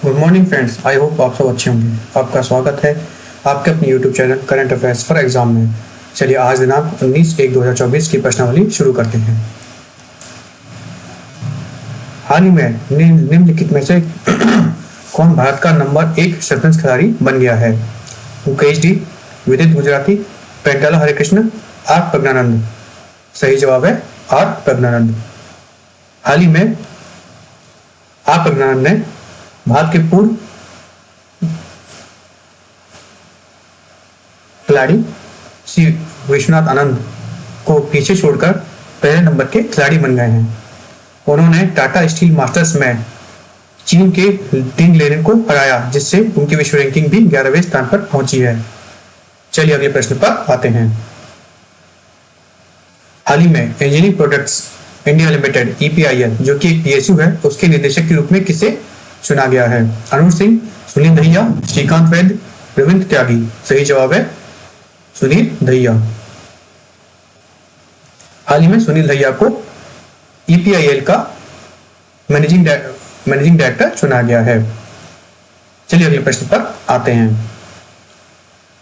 Good morning friends, I hope आप सब अच्छे होंगे। आपका स्वागत है आपके अपने YouTube channel current affairs for exam में। चलिए आज दिनांक 19/1/2024 की प्रश्नावली शुरू करते हैं। हाल ही में निम्नलिखित में से कौन भारत का नंबर 1 शतरंज खिलाड़ी बन गया है? मुकेश डी, विदित गुजराती, पेंटाला हरिकृष्ण, आर प्रज्ञानंद। सही जवाब है आर प्रज्ञानंद। हाल ही में आर प्रज्ञानंद ने भारत के पूर्व खिलाड़ी श्री विश्वनाथ आनंद को पीछे छोड़कर पहले नंबर के खिलाड़ी बन गए हैं। उन्होंने टाटा स्टील मास्टर्स में चीन के टिंग लेरेन को हराया, जिससे उनकी विश्व रैंकिंग भी 11वें स्थान पर पहुंची है। चलिए अगले प्रश्न पर आते हैं। हाल ही में engineering products India limited EPIL, जो कि एक PSU है, उसके निदेशक के रूप में किसे चुना गया है? अरुण सिंह, सुनील दहिया, श्रीकांत वैद्य, रविंद्र त्यागी। सही जवाब है सुनील दहिया। हाल ही में सुनील दहिया को EPIL का मैनेजिंग डायरेक्टर चुना गया है। चलिए अगले प्रश्न पर आते हैं।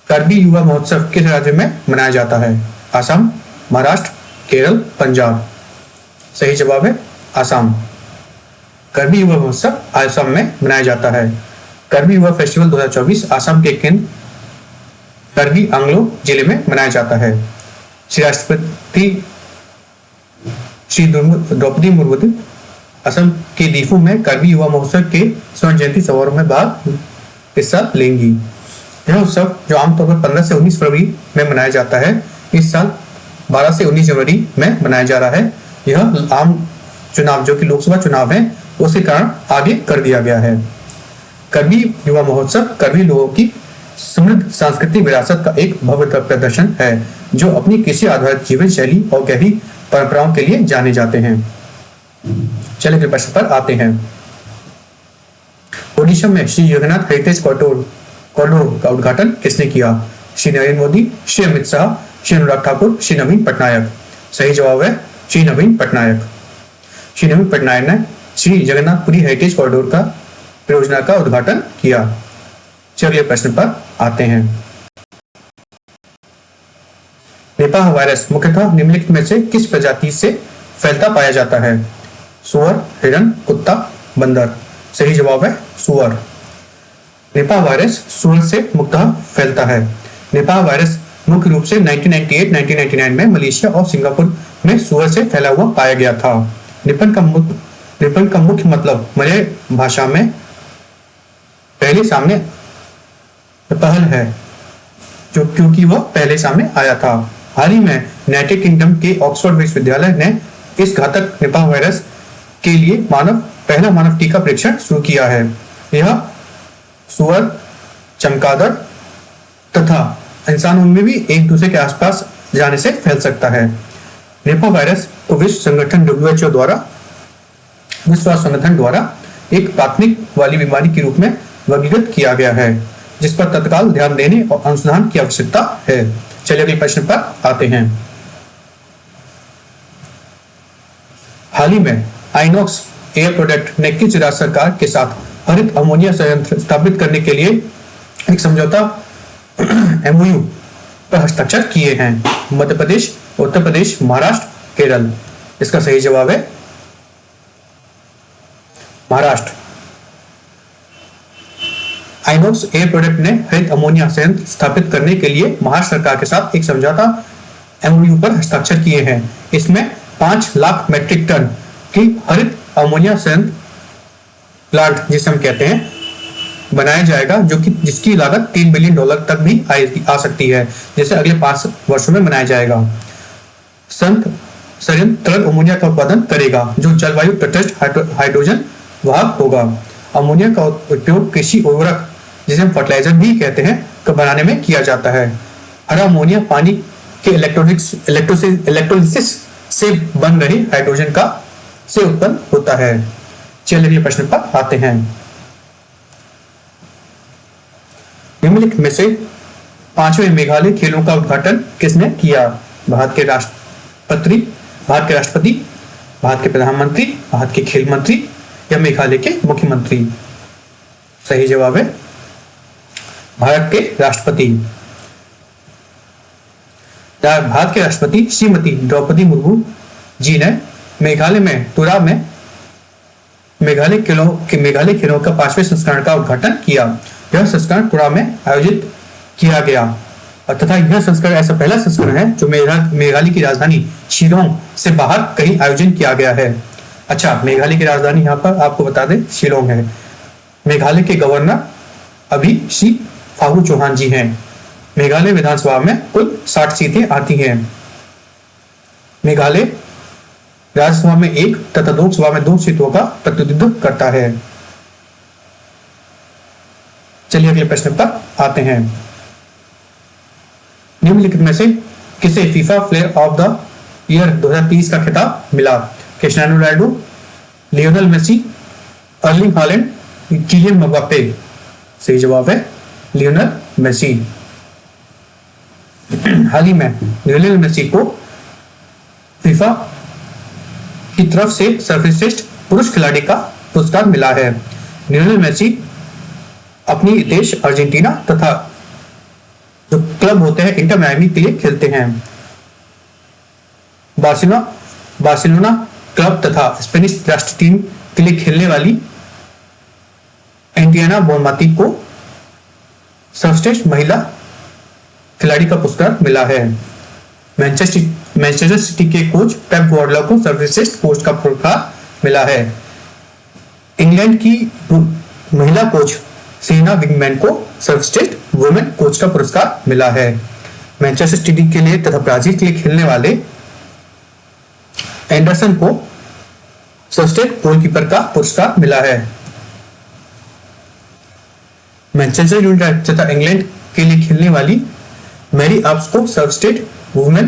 करबी युवा महोत्सव किस राज्य में मनाया जाता है? असम, महाराष्ट्र, केरल, पंजाब। सही जवाब है असम। करबी युवा महोत्सव असम में मनाया जाता है। करबी युवा फेस्टिवल 2024 असम के केंद्र करबी आंगलो जिले में मनाया जाता है। श्री राष्ट्रपति श्री द्रौपदी मुर्मू असम के दीफू में करबी युवा महोत्सव के स्वर्ण जयंती समारोह में हिस्सा लेंगी। यह उत्सव, जो आमतौर पर 15 से 19 फरवरी में मनाया जाता है, इस साल 12 से 19 जनवरी में मनाया जा रहा है। यह आम चुनाव, जो कि लोकसभा चुनाव है, उसके कारण आगे कर दिया गया है। करबी युवा महोत्सव करबी लोगों की समृद्ध सांस्कृतिक विरासत का एक भव्य प्रदर्शन है, जो अपनी कृषि आधारित जीवन शैली और गहरी परंपराओं के लिए जाने जाते हैं। चलिए अगले प्रश्न पर आते हैं। ओडिशा में श्री जगन्नाथ हेरिटेज कॉरिडोर का उद्घाटन किसने किया? श्री नरेंद्र मोदी, श्री अमित शाह, श्री अनुराग ठाकुर, श्री नवीन पटनायक। सही जवाब है श्री नवीन पटनायक। श्री नवीन पटनायक ने श्री जगन्नाथपुरी हेरिटेज कॉरिडोर का परियोजना का उद्घाटन किया। चलिए प्रश्न पर आते हैं। निपाह वायरस मुख्यतः निम्नलिखित में से किस प्रजाति से फैलता पाया जाता है? सुअर, हिरन, कुत्ता, बंदर। सही जवाब है सुअर। निपाह वायरस सुअर से मुख्यतः फैलता है। निपाह वायरस मुख्य रूप से 1998-1999 में मलेशिया और सिंगापुर में सुअर से फैला हुआ पाया गया था। निपन का मुख्य मतलब मलय भाषा में पहले सामने पहल है, जो क्योंकि वह पहले सामने आया था। हाल ही में यूनाइटेड किंगडम के ऑक्सफोर्ड विश्वविद्यालय ने इस घातक निपाह वायरस के लिए पहला मानव टीका परीक्षण शुरू किया है। यह सुअर, चमगादड़ तथा इंसानों में भी एक दूसरे के आसपास जाने से फैल सकता है। निपाह वायरस को विश्व स्वास्थ्य संगठन द्वारा एक प्राथमिक वाली बीमारी के रूप में वर्गीकृत किया गया है, जिस पर तत्काल ध्यान देने और अनुसंधान की आवश्यकता है। चलिए अगले प्रश्न पर आते हैं। हाल ही में आइनॉक्स एयर प्रोडक्ट ने किस राज्य सरकार के साथ हरित अमोनिया संयंत्र स्थापित करने के लिए एक समझौता MOU पर हस्ताक्षर किए हैं? मध्य प्रदेश, उत्तर प्रदेश, महाराष्ट्र, केरल। इसका सही जवाब है महाराष्ट्र। आइनॉक्स एयर प्रोडक्ट ने हरित अमोनिया संयंत्र स्थापित करने के लिए महाराष्ट्र सरकार के साथ एक समझौता MOU पर हस्ताक्षर किए हैं। इसमें 5 लाख मीट्रिक टन की हरित अमोनिया संयंत्र प्लांट, जिसे हम कहते हैं, बनाया जाएगा, जिसकी लागत $3 बिलियन तक भी आ सकती है, जिसे अगले 5 वर्षों में बनाया जाएगा। संयंत्र तरल अमोनिया का उत्पादन करेगा, जो जलवायु तटस्थ हाइड्रोजन वाहक होगा। अमोनिया का उपयोग कृषि उर्वरक, जिसे हम फर्टिलाइजर भी कहते हैं, को बनाने में किया जाता है। हरा अमोनिया पानी के इलेक्ट्रोलिसिस से बन रहे हाइड्रोजन से उत्पन्न होता है। चलिए अगले प्रश्न पर आते हैं। निम्नलिखित में से 5वें मेघालय खेलों का उद्घाटन किसने किया? भारत के राष्ट्रपति, भारत के प्रधानमंत्री, भारत के खेल मंत्री या मेघालय के मुख्यमंत्री? सही जवाब है भारत के राष्ट्रपति। भारत के राष्ट्रपति श्रीमती द्रौपदी मुर्मू जी ने मेघालय में तुरा में मेघालय खेलों का 5वें संस्करण का उद्घाटन किया। यह संस्करण तुरा में आयोजित किया गया तथा यह संस्करण ऐसा पहला संस्करण है जो मेघालय की राजधानी शिलोंग से बाहर कहीं आयोजन किया गया है। अच्छा, मेघालय की राजधानी यहाँ पर आपको बता दें शिलोंग है। मेघालय के गवर्नर अभी श्री फागू चौहान जी हैं। मेघालय विधानसभा में कुल 60 सीटें आती हैं। मेघालय राज्यसभा में 1 तथा लोकसभा में 2 सीटों का प्रतिनिधित्व करता है। चलिए अगले प्रश्न पर आते हैं। निम्नलिखित में से किसे FIFA player of the year 2023 का खिताब मिला? Cristiano Ronaldo, Lionel Messi, Erling Haaland, Kylian Mbappe. सही जवाब है लियोनेल मेसी। हाल ही में लियोनेल मेसी को फीफा की तरफ से सर्वश्रेष्ठ पुरुष खिलाड़ी का पुरस्कार मिला है। लियोनेल मेसी अपनी देश अर्जेंटीना तथा जो क्लब होते हैं इंटर मियामी के लिए खेलते हैं। बार्सिलोना क्लब तथा स्पेनिश राष्ट्रीय टीम के लिए खेलने वाली एंटियाना बोनमाती को सर्वश्रेष्ठ महिला खिलाड़ी का पुरस्कार मिला है। मैनचेस्टर सिटी के कोच पेप गार्डियोला को सर्वश्रेष्ठ कोच का पुरस्कार मिला है। इंग्लैंड की महिला कोच सेना विंगमैन को सर्वश्रेष्ठ वुमेन कोच का पुरस्कार मिला है। मैनचेस्टर सिटी के लिए तथा ब्राजील के लिए खेलने वाले एंडरसन को सर्वश्रेष्ठ गोलकीपर का पुरस्कार मिला है। मैनचेस्टर यूनाइटेड तथा इंग्लैंड के लिए खेलने वाली मैरी आप्स को सर्वश्रेष्ठ वुमेन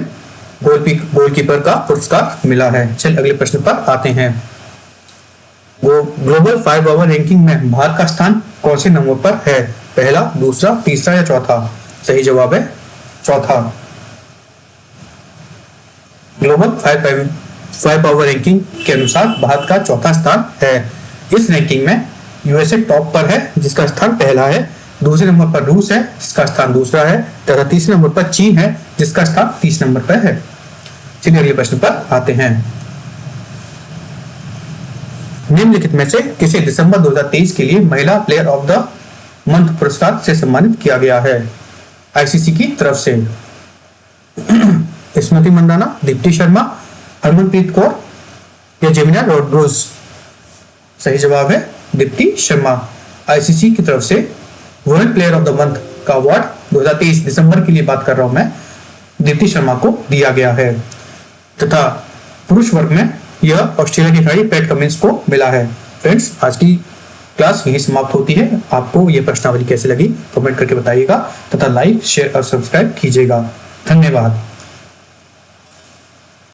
गोलकीपर का पुरस्कार मिला है। चल अगले प्रश्न पर आते हैं। वो ग्लोबल फायर पावर रैंकिंग में भारत का स्थान कौन से नंबर पर है? पहला, दूसरा, तीसरा या चौथा? सही जवाब है चौथा। ग्लोबल फायर पावर रैंकिंग के अनुसार भारत का चौथा स्थान है। इस रैंकिंग में यूएसए टॉप पर है जिसका स्थान पहला है। दूसरे नंबर पर रूस है जिसका स्थान दूसरा है तथा तीसरे नंबर पर चीन है जिसका स्थान 30 नंबर पर है। चलिए अगले प्रश्न पर आते हैं। निम्नलिखित में से किसे दिसंबर 2023 के लिए महिला प्लेयर ऑफ द मंथ पुरस्कार से सम्मानित किया गया है आईसीसी की तरफ से? स्मृति मंदाना, दीप्ति शर्मा, हरमनप्रीत कौर या जेमिना रोड्रिग्स? सही जवाब है दीप्ति शर्मा। आईसीसी की तरफ से women player of the month का अवार्ड 2023 दिसंबर के लिए बात कर रहा हूं मैं, दीप्ति शर्मा को दिया गया है तथा पुरुष वर्ग में यह ऑस्ट्रेलिया के खिलाड़ी पैट कमिंस को मिला है। फ्रेंड्स, आज की क्लास यही समाप्त होती है। आपको यह प्रश्नावली कैसे लगी कमेंट करके बताइएगा तथा लाइक, शेयर और सब्सक्राइब कीजिएगा। धन्यवाद।